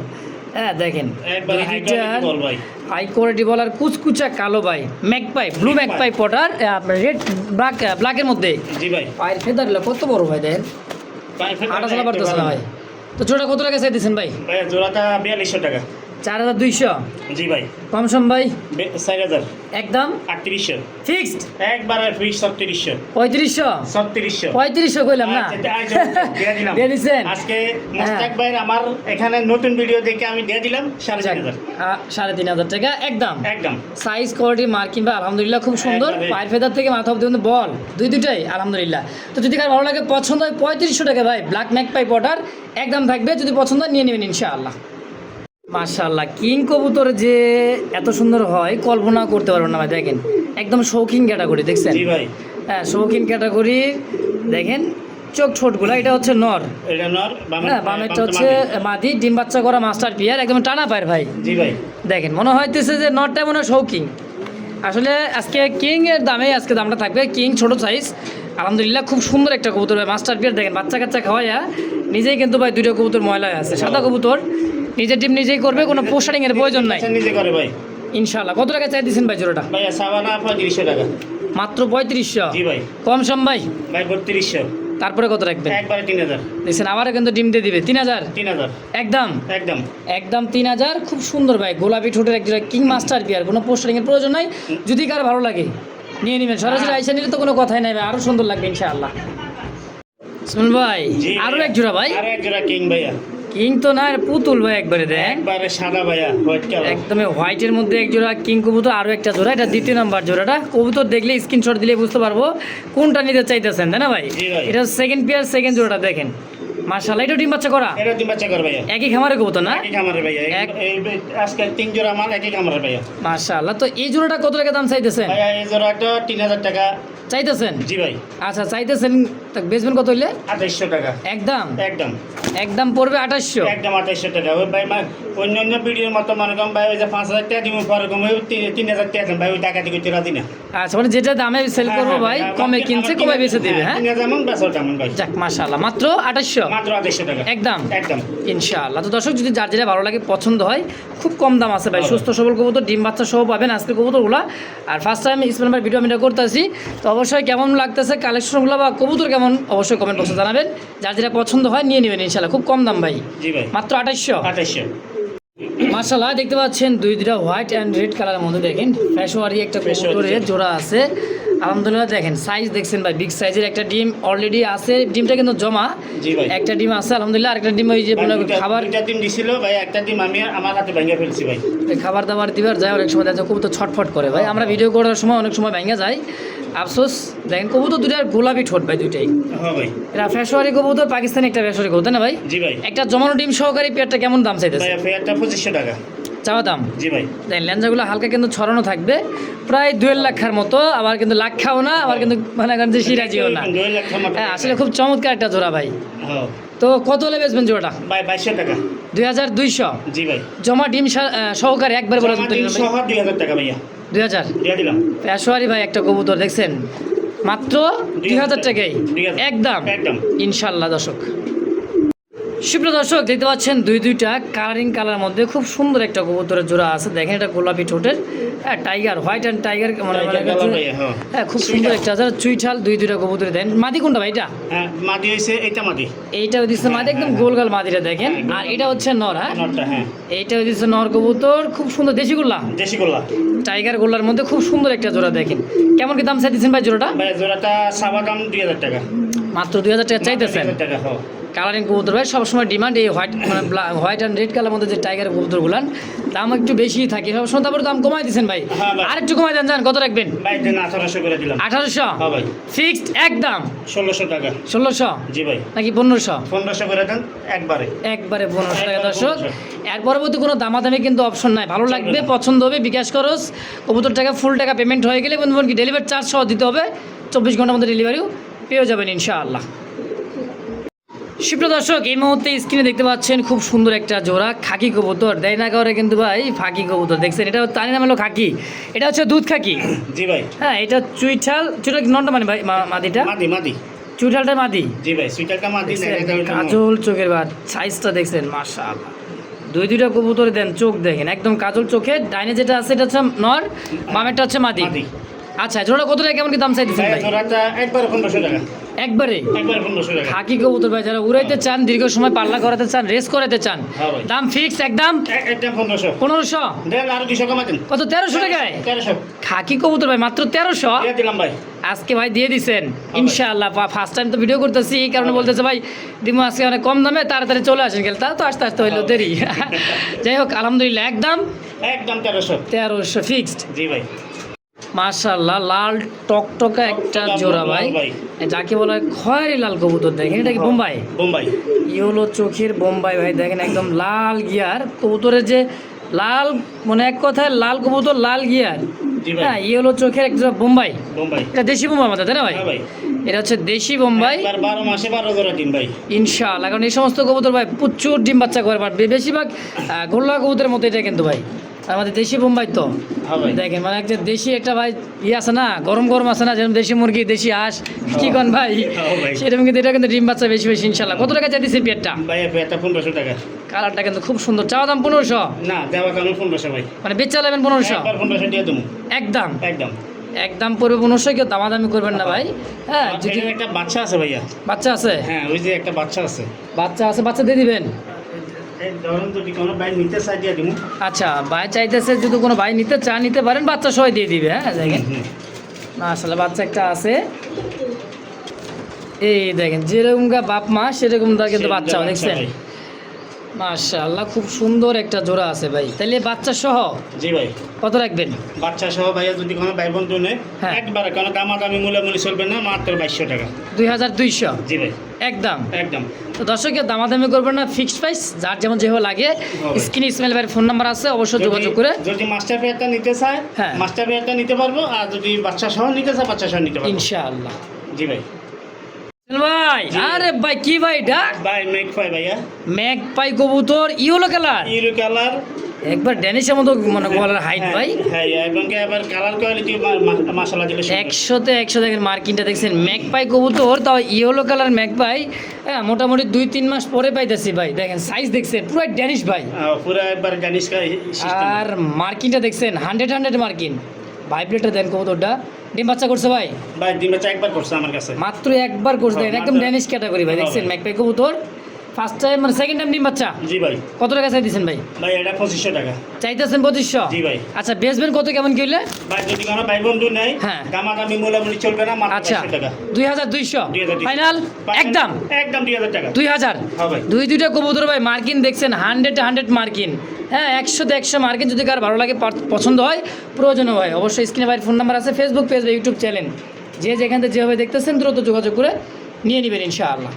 হ্যাঁ দেখেন একবার হাই কোয়ালিটি বল ভাই। হাই কোয়ালিটি বল আর কুচকুচা কালো ভাই, ম্যাকপাই ব্লু ম্যাকপাই পটার, আপনার রেড ব্ল্যাকের মধ্যে। জি ভাই। পায়ের ফেদারগুলো কত বড় ভাই, দেখেন হাঁটা চলা পারতেছে না ভাই। তো জোড়া কত টাকা চাইতেছেন ভাই? ভাই জোড়াটা 4200 টাকা। 4200 জি ভাই কম সম ভাই 4000 একদম 3800 ফিক্সড একবারে ফিক্স 3600 3500 3600 3500 কইলাম না দিয়ে দিছেন আজকে মোস্তাক ভাইয়ের আমার এখানে নতুন ভিডিও দেখে আমি দিয়ে দিলাম 3500 3500 টাকা একদম একদম সাইজ কোয়ালিটি মার্কিং বা আলহামদুলিল্লাহ খুব সুন্দর একবারে। পায়ের ফেদার থেকে মাথা অব্দি পর্যন্ত বল দুইটাই আলহামদুলিল্লাহ। তো যদি কার ভালো লাগে পছন্দ হয় 3500 টাকা ভাই ব্ল্যাক ম্যাকপাই পটার একদম থাকবে, যদি পছন্দ হয় নিয়ে নেবেন ইনশাআল্লাহ। মাশাআল্লাহ কিং কবুতর যে এত সুন্দর হয় কল্পনা করতে পারবেন না ভাই। দেখেন একদম শৌখিন ক্যাটাগরি দেখছেন, জি ভাই হ্যাঁ শৌখিন ক্যাটাগরি। দেখেন চোখ ছোটগুলো, এটা হচ্ছে নর, এটা নর হ্যাঁ বামেরটা হচ্ছে মাদি, ডিম বাচ্চা করা মাস্টার পিয়ার একদম টানা পায়ের ভাই। জি ভাই দেখেন মনে হইতেছে যে নটটা মনে হয় শৌকিং। আসলে আজকে কিং এর দামে আজকে দামটা থাকবে। কিং ছোট সাইজ আলহামদুলিল্লাহ খুব সুন্দর একটা কবুতর ভাই, মাস্টার পিয়ার। দেখেন বাচ্চা কাচ্চা খাওয়াইয়া নিজেই কিন্তু ভাই দুইটা কবুতর ময়লায় আছে। সাদা কবুতর নিজের ডিম নিজেই করবে, কোনো পোস্টারিং এর প্রয়োজন নাই নিজে করে ভাই ইনশাআল্লাহ। কত টাকা চাই দিচ্ছেন ভাই জোড়াটা? ভাই সাবানা 3500 টাকা মাত্র 3500। জি ভাই কম সম ভাই ভাই 3200 তারপরে কত রাখবেন? একবারে 3000 দেখছেন আবারও কিন্তু ডিম দিয়ে দিবে 3000 3000 একদম একদম একদম 3000। খুব সুন্দর ভাই গোলাপি ঠোঁটের এক জোড়া কিং মাস্টার পিয়ার, কোনো পোস্টারিং এর প্রয়োজন নাই। যদি কার ভালো লাগে নিয়ে নেবেন, সরাসরি আইসা নিলে তো কোনো কথাই নাই ভাই, আরো সুন্দর লাগবে ইনশাআল্লাহ। সুমন ভাই জি আরো ভাইয়া। এক জোড়া ভাই, আরো এক জোড়া কিং ভাইয়া, কিং তো না পুতুল ভাই একবারে দেখ একবারে সাদা ভাইয়া হোয়াইট কালার একদমই হোয়াইটের মধ্যে এক জোড়া কিং কবুতর, আরো একটা জোড়া, এটা দ্বিতীয় নাম্বার জোড়াটা। কবুতর দেখলে স্ক্রিনশট দিলে বুঝতে পারবো কোনটা নিতে চাইতেছেন, তাই না ভাই? জি ভাই। এটা সেকেন্ড পেয়ার সেকেন্ড জোড়াটা দেখেন মাশাআল্লাহ। এটা ডিম বাচ্চা করা এটা ডিম বাচ্চা কর ভাইয়া, একই খামারে কবুতর না? একই খামারে ভাইয়া আজকে 3 জোড়া মাল একই খামারে ভাইয়া। মাশাআল্লাহ। তো এই জোড়াটা কত টাকা দাম চাইতেছেন? ভাইয়া এই জোড়াটা 3000 টাকা চাইতেছেন? জি ভাই আচ্ছা চাইতেছেন, তা বেচবেন কত হইলে? 2800 টাকা একদম একদম একদম পড়বে 2800। একদম 2800 টাকা। ওই ভাই অন্যান্য ভিডিওর মতো মনে কম ভাই ওই যে 5000 টাকা দিব পরে কম 3000 টাকা দেন ভাই, ওই টাকা দিয়ে রাজি না। আচ্ছা মানে যেটা দামে সেল করবো ভাই কমে কিনছে কমে বেচে দিবে, হ্যাঁ 3000 যেমন বেচো তেমন ভাই। যাক মাশাআল্লাহ মাত্র 2800 মাত্র 2800 টাকা একদম একদম ইনশাআল্লাহ। তো দর্শক যদি যার যেটা ভালো লাগে পছন্দ হয় খুব কম দাম আছে ভাই, সুস্থ সবল কবুতর ডিম বাচ্চা সহ পাবেন আজকে কবুতরগুলো। আর ফার্স্ট টাইম ইসমাইল ভাই ভিডিও আমি এটা করতেছি, তো অবশ্যই কেমন লাগতেছে কালেকশনগুলো বা কবুতর কেমন অবশ্যই কমেন্ট বক্সে জানাবেন। যার যেটা পছন্দ হয় নিয়ে নেবেন ইনশাআল্লাহ, খুব কম দাম ভাই জি ভাই মাত্র 2800। 2800 মাশাআল্লাহ দেখতে পাচ্ছেন দুইটা হোয়াইট অ্যান্ড রেড কালারের মধ্যে দেখেন পেশোয়ারি একটা কবুতরের জোড়া আছে আলহামদুলিল্লাহ। দেখেন সাইজ দেখছেন ভাই বিগ সাইজের একটা ডিম অলরেডি আছে, ডিমটা কিন্তু জমা জি ভাই একটা ডিম আছে আলহামদুলিল্লাহ। আরেকটা ডিম ওই যে মনে করেন খাবার দুইটা ডিম দিছিল ভাই, একটা ডিম আমি আমার হাতে ভেঙে ফেলছি ভাই। খাবার দাবার দিবার যায় অনেক সময় দেখা কবুতর ছটফট করে ভাই, আমরা ভিডিও করার সময় অনেক সময় ভেঙে যায় আফসোস। দেখেন কবুতর দুটার গোলাপি ঠোঁট ভাই দুইটাই, হ্যাঁ ভাই এটা ফেশোয়ারি কবুতর পাকিস্তানি একটা ফেশোয়ারি কবুতর না ভাই? জি ভাই একটা জমানো ডিম সহকারী পেয়ারটা কেমন দাম চাইতেছে? ভাই ফেয়ারটা 2500 টাকা চাওয়া দাম? জি ভাই দেখেন লেঞ্জাগুলো হালকা কিন্তু ছড়ানো থাকবে প্রায় 2 লাখের মতো, আবার কিন্তু লাক্ষাও না আবার কিন্তু মানে যে সিরাজিও না। 2 লাখ মতো হ্যাঁ আসলে খুব চমৎকার একটা জোড়া ভাই। হ্যাঁ তো কত হলে বেচবেন জোড়াটা? ভাই 2200 টাকা 2200 জি ভাই জমা ডিম সহকারে একবার বলে জমা ডিম সহ 2000 টাকা ভাইয়া 2000 দিয়ে দিলাম। পেশোয়ারি ভাই একটা কবুতর দেখছেন মাত্র 2000 টাকাই 2000 একদম একদম ইনশাল্লাহ। দর্শক সুপ্রিয় দর্শক দেখতে পাচ্ছেন দুইটা কালারিং কালার মধ্যে খুব সুন্দর একটা কবুতরের জোড়া আছে। দেখেন এটা গোলাপি ঠোঁটের, হ্যাঁ টাইগার হোয়াইট অ্যান্ড টাইগার মানে হ্যাঁ খুব সুন্দর একটা আছে চুইঠাল দুইটা কবুতরে দেন। মাদি কোনটা ভাই? এটা হ্যাঁ মাদি হইছে এটা মাদি, এইটা দিচ্ছে মাদি একদম গোলগাল মাদিটা দেখেন, আর এটা হচ্ছে নর, হ্যাঁ নটটা হ্যাঁ এইটা দিচ্ছে নর কবুতর খুব সুন্দর দেশি গোল্লা দেশি গোল্লা টাইগার গোল্লার মধ্যে খুব সুন্দর একটা জোড়া। দেখেন কেমন কি দাম চাইতেছেন ভাই জোড়াটা? ভাই জোড়াটা সাবা দাম 2000 টাকা মাত্র 2000 টাকা চাইতেছেন। 2000 টাকা হ্যাঁ কালারিং কবুতর ভাই সবসময় ডিমান্ড এই হোয়াইট মানে হোয়াইট অ্যান্ড রেড কালার মধ্যে যে টাইগার কবুতরগুলান দাম একটু বেশি থাকে সবসময়, তারপরে দাম কমাই দিচ্ছেন ভাই। হ্যাঁ ভাই। আর একটু কমাই দেন, জান কত রাখবেন? ভাই দেন 1800 করে দিলাম 1800 হ্যাঁ ভাই ফিক্সড একদম 1600 টাকা 1600 জি ভাই নাকি 1500? 1500 করে দেন একবারে একবারে 1500 টাকা একবারে দর্শক। 1500 এর পরবর্তী কোনো দামাদামি কিন্তু অপশন নাই, ভালো লাগবে পছন্দ হবে বিকাশ খরচ কবুতর টাকা ফুল টাকা পেমেন্ট হয়ে গেলে বন্ধু কি ডেলিভারি চার্জ সহ দিতে হবে, 24 ঘন্টার মধ্যে ডেলিভারিও পেয়ে যাবেন ইনশাআল্লাহ। সুপ্রিয় দর্শক এই মুহূর্তে স্ক্রিনে দেখতে পাচ্ছেন খুব সুন্দর একটা জোড়া খাকি কবুতর, দেয় না কাউরে কিন্তু ভাই ফাঁকি কবুতর দেখছেন, এটা তার নাম হলো খাকি, এটা হচ্ছে দুধ খাকি। জি ভাই হ্যাঁ এটা চুইঠাল ননটা মানে ভাই মাদিটা মাদি মাদি চুইঠালটা মাদি জি ভাই সুইটারটা মাদি না এটা হলো কাজল চোখের বাদ সাইজটা দেখছেন মাশাআল্লাহ। দুইটা কবুতর দেন চোখ দেখেন একদম কাজল চোখের, ডাইনে যেটা আছে এটা হচ্ছে নর বামেরটা হচ্ছে মাদি। মাদি আচ্ছা জোড়া কত টাকা কেমন কি দাম চাইতেছেন ভাই ভাই? জোড়াটা একবারে 1500 টাকা একবারে একবার 1500 টাকা। খাকি কবুতর ভাই যারা উড়াইতে চান, দীর্ঘ সময় পাল্লা করাতে চান, রেস করাতে চান, হ্যাঁ ভাই। দাম ফিক্স একদম একদম 1500 1500। দেন আর 200 কমাই দেন। কত 1300 টাকায় 1300 খাকি কবুতর ভাই মাত্র 1300 দিয়ে দিলাম ভাই। আজকে ভাই দিয়ে দিছেন ভাই। ইনশাআল্লাহ। ফার্স্ট টাইম তো ভিডিও করতেছি এই কারণে বলতেছে ভাই দিমু আজকে অনেক কম দামে, তাড়াতাড়ি চলে আসেন গেল, তা তো আস্তে আস্তে হইলো দেরি। যাই হোক আলহামদুলিল্লাহ একদম একদম 1300 1300 ফিক্সড। জি ভাই। মাশাআল্লাহ লাল টকটকা একটা জোড়া ভাই, যাকে বলা হয় খয়েরি লাল কবুতর। দেখেন এটা কি বোম্বাই? বোম্বাই ইয়েলো চোখের বোম্বাই ভাই, দেখেন একদম লাল গিয়ার কবুতরের যে লাল, মানে এক কথায় লাল কবুতর লাল গিয়ার। জি ভাই। হ্যাঁ ইয়েলো চোখের একটা বোম্বাই, বোম্বাই এটা দেশি বোম্বাই আমাদের তাই না ভাই? হ্যাঁ ভাই। এটা হচ্ছে দেশি বোম্বাই একবার 12 মাসে 12 জোড়া ডিম ভাই। ইনশাআল্লাহ। কারণ এই সমস্ত কবুতর ভাই প্রচুর ডিম বাচ্চা করে, বাট বেশিরভাগ গোল্লা কবুতরের মতো এটা কিন্তু ভাই আমাদের দেশি বোম্বাই তো। হ্যাঁ ভাই। দেখেন মানে একটা দেশি একটা ভাই ইয়ে আছে না, গরম গরম আছে না, যেরকম দেশি মুরগি দেশি হাঁস কি কন ভাই, হ্যাঁ ভাই। সেরকম কিন্তু এটা কিন্তু ডিম বাচ্চা বেশি বেশি ইনশাআল্লাহ। কত টাকা চাইতেছে পেটটা? ভাই এটা 1500 টাকা। কালারটা কিন্তু খুব সুন্দর, চাওয়া দাম 1500, না দেওয়া কারণে 1500 ভাই। মানে বেচা নেবেন 1500 একবার 1500 দিয়ে দেবো একদম। একদম। একদম পড়বে 1500, কেউ দামাদামি করবেন না ভাই। হ্যাঁ আর যদি এখানে একটা বাচ্চা আছে ভাইয়া। বাচ্চা আছে, হ্যাঁ ওই যে একটা বাচ্চা আছে। বাচ্চা আছে, বাচ্চা দিয়ে দিবেন। এই ধরুন যদি কোনো ভাই নিতে চাই দিয়ে দিব। আচ্ছা ভাই চাইতেছে যদি কোনো ভাই নিতে চান নিতে পারেন, বাচ্চা সবাই দিয়ে দিবে। হ্যাঁ দেখেন না আসলে বাচ্চা একটা আছে, এই দেখেন যেরকম বাপ মা সেরকম তার কিন্তু বাচ্চা দেখছেন। মাশাআল্লাহ খুব সুন্দর একটা জোড়া আছে ভাই। তাহলে বাচ্চা সহ জি ভাই। কত রাখবেন? বাচ্চা সহ ভাইয়া যদি কোনো ভাই বন্ধু নেয় হ্যাঁ। একবারে কোনো দামাদামি মূল্যামূল্য চলবে না, মাত্র 2200 টাকা। 2200 জি ভাই একদম। একদম। তো দর্শকের দামাদামি করবেন না, ফিক্সড প্রাইস, যার যেমন যেভাবে লাগে। ভাই। স্ক্রিনে ইসমাইল ভাইয়ের ফোন নাম্বার আছে, অবশ্যই যোগাযোগ করে। যদি মাস্টার পেয়ারটা নিতে চায় হ্যাঁ। মাস্টার পেয়ারটা নিতে পারবো, আর যদি বাচ্চা সহ নিতে চায় বাচ্চা সহ নিতে পারবো ইনশাআল্লাহ। জি ভাই। ভাই জি। আরে ভাই কি ভাই এটা? ভাই মেক পাই ভাইয়া। ম্যাক পাই কবুতর ইয়েলো কালার, ইউরো কালার। একবার ড্যানিশের মতো মানে গলার হাইট ভাই। হ্যাঁ এবং কি আবার কালার কোয়ালিটি মাশাআল্লাহ দিলে 100-তে 100 দেখেন মার্কিনটা দেখছেন। ম্যাকপাই কবুতর তাও ইয়েলো কালার ম্যাকপাই, হ্যাঁ মোটামুটি 2-3 মাস পরে পাইতেছি ভাই। দেখেন সাইজ দেখছেন পুরো ড্যানিশ ভাই, পুরো একবার জানিস কা সিস্টেম। আর মার্কিনটা দেখছেন 100 মার্কিন। ভাইব্রেটটা দেন কবুতরটা, ডিম বাচ্চা করছে ভাই ভাই ডিম বাচ্চা একবার করছে আমার কাছে। মাত্র একবার করছে। দেখেন একদম মাত্র- ড্যানিশ ক্যাটাগরি ভাই, দেখছেন হ্যাঁ ভাই। ম্যাকপাই কবুতর ফার্স্ট টাইম মানে সেকেন্ড টাইম ডিম বাচ্চা। জি ভাই। কত টাকা চাইতেছেন ভাই? ভাই এটা 2500 টাকা। চাইতেছেন 2500? জি ভাই। আচ্ছা বেচবেন কত কেমন কি হইলে? ভাই যদি কোনো ভাই বন্ধু নেয় হ্যাঁ। দামাদামি মূল্যামূল্য চলবে না, মাত্র আচ্ছা 2200 টাকা। 2200 2200 ফাইনাল একদম একদম 2000 টাকা। 2000। হ্যাঁ ভাই। দুইটা কবুতর ভাই মার্কিন দেখছেন 100 মার্কিন। হ্যাঁ 100-তে 100 মার্কিন। যদি কার ভালো লাগে পছন্দ হয় প্রয়োজন হয় অবশ্যই স্ক্রিনে ভাইয়ের ফোন নাম্বার আছে, ফেসবুক পেজ বা ইউটিউব চ্যানেল, যে যেখান থেকে যেভাবে দেখতেছেন দ্রুত যোগাযোগ করে নিয়ে নেবেন ইনশাআল্লাহ।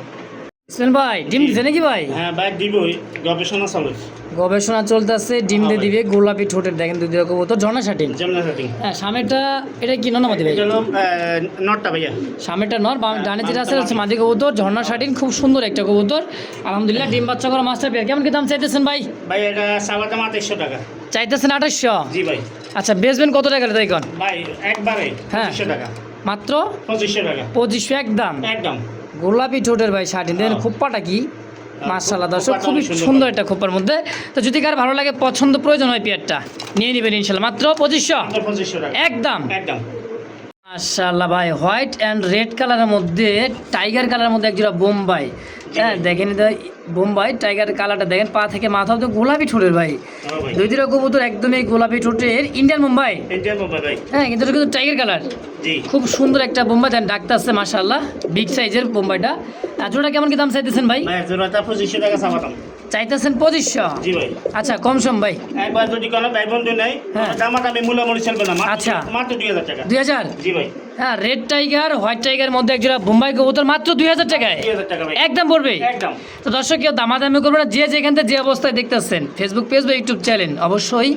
ইসমাইল ভাই ডিম দিছে নাকি ভাই? হ্যাঁ ভাই দিবই, গবেষণা চালু। গবেষণা চলতেছে, ডিম দিয়ে দিবে। গোলাপি ঠোঁটের দেখেন দুই কবুতর, ঝর্ণা শাটিং। যেমন সেটিং। হ্যাঁ সামনেটা এটা কি ননামাদি ভাই? এটা হলো নটটা ভাইয়া। সামনেটা নর, ডানে যেটা আছে হচ্ছে মাদি কবুতর, ঝর্ণা শাটিন, খুব সুন্দর একটা কবুতর আলহামদুলিল্লাহ। ডিম বাচ্চা করা মাস্টার পেয়ার। কেমন কি দাম চাইতেছেন ভাই? ভাই এটা সাবাতে 2800 টাকা। চাইতেছেন 2800? জি ভাই। আচ্ছা বেচবেন কত টাকা তাই কন? ভাই একবারে হ্যাঁ। 2500 টাকা। মাত্র 2500 টাকা 2500 একদম। একদম। গোলাপি ঠোঁটের ভাই শাটিন, দেখেন হ্যাঁ। খোপ্পাটা কি মাশাআল্লাহ দর্শক, খোপ্পাটা খুবই অনেক সুন্দর। সুন্দর একটা খোপ্পার মধ্যে। তো যদি কার ভালো লাগে পছন্দ প্রয়োজন হয় পেয়ারটা নিয়ে নেবেন ইনশাআল্লাহ, মাত্র 2500 মাত্র 2500 টাকা একদম। একদম। মাশাআল্লাহ ভাই হোয়াইট অ্যান্ড রেড কালারের মধ্যে টাইগার কালারের মধ্যে একজোড়া বোম্বাই। হ্যাঁ দেখেন এটা বোম্বাই টাইগার কালারটা দেখেন, পা থেকে মাথা অব্দি গোলাপি ঠোঁটের ভাই। হ্যাঁ ভাই। দুই কবুতর একদমই গোলাপি ঠোঁটের ইন্ডিয়ান বোম্বাই। ইন্ডিয়ান বোম্বাই ভাই। হ্যাঁ কিন্তু এটা কিন্তু টাইগার কালার, জি। খুব সুন্দর একটা বোম্বাই। দেন ডাক্তার আছে মাশাআল্লাহ, বিগ সাইজের বোম্বাইটা। আর জোড়া কেমন কি দাম চাইতেছেন ভাই? ভাই জোড়াটা 2500 টাকা সাবাতাম। চাইতেছেন 2500? জি ভাই। আচ্ছা কম সম ভাই। একবার যদি কোনো ভাই বন্ধু নেয় হ্যাঁ। দামাদামি মূল্যামূল্য চলবে না, আচ্ছা। মাত্র 2000 টাকা। 2000? জি ভাই। হ্যাঁ রেড টাইগার হোয়াইট টাইগার মধ্যে একজোড়া বোম্বাই কবুতর মাত্র 2000 টাকায় 2000 টাকা ভাই। একদম পড়বে। একদম। তো দর্শক কেউ দামাদামি করবে না, যে যেখান থেকে যে অবস্থায় দেখতেছেন ফেসবুক পেজ বা ইউটিউব চ্যানেল, অবশ্যই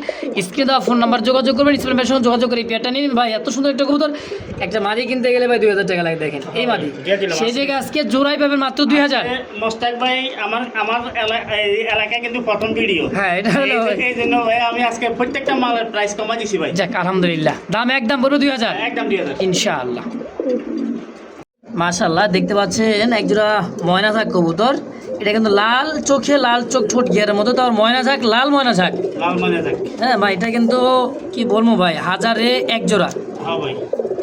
স্ক্রিনে দেওয়া ফোন নাম্বার যোগাযোগ করবেন, ইসলামের সঙ্গে যোগাযোগ করে এই পেয়ারটা নিন ভাই। এত সুন্দর একটা কবুতর, একটা মাদি কিনতে গেলে ভাই 2000 টাকা লাগে। দেখেন এই মাদি, দিয়ে দিলাম সেই আজকে। জায়গায় আজকে জোড়াই পাবেন মাত্র 2000। মোস্তাক ভাই আমার আমার এই এলাকায় কিন্তু প্রথম ভিডিও। হ্যাঁ, এটা হলো এই জন্য ভাই আমি আজকে প্রত্যেকটা মালের প্রাইস কমাই দিছি ভাই। যাক আলহামদুলিল্লাহ, দাম একদম পড়বে 2000 একদম 2000 ইনশাআল্লাহ। মাশাআল্লাহ দেখতে পাচ্ছেন একজোড়া ময়না ঝাঁক কবুতর। এটা কিন্তু লাল চোখে লাল চোখ ঠোঁট গিয়ারের মতো, তার ময়না ঝাঁক লাল ময়না ঝাঁক। লাল মানে যাক। হ্যাঁ ভাই এটা কিন্তু কি বলবো ভাই, 1000-এ এক জোড়া। হ্যাঁ ভাই।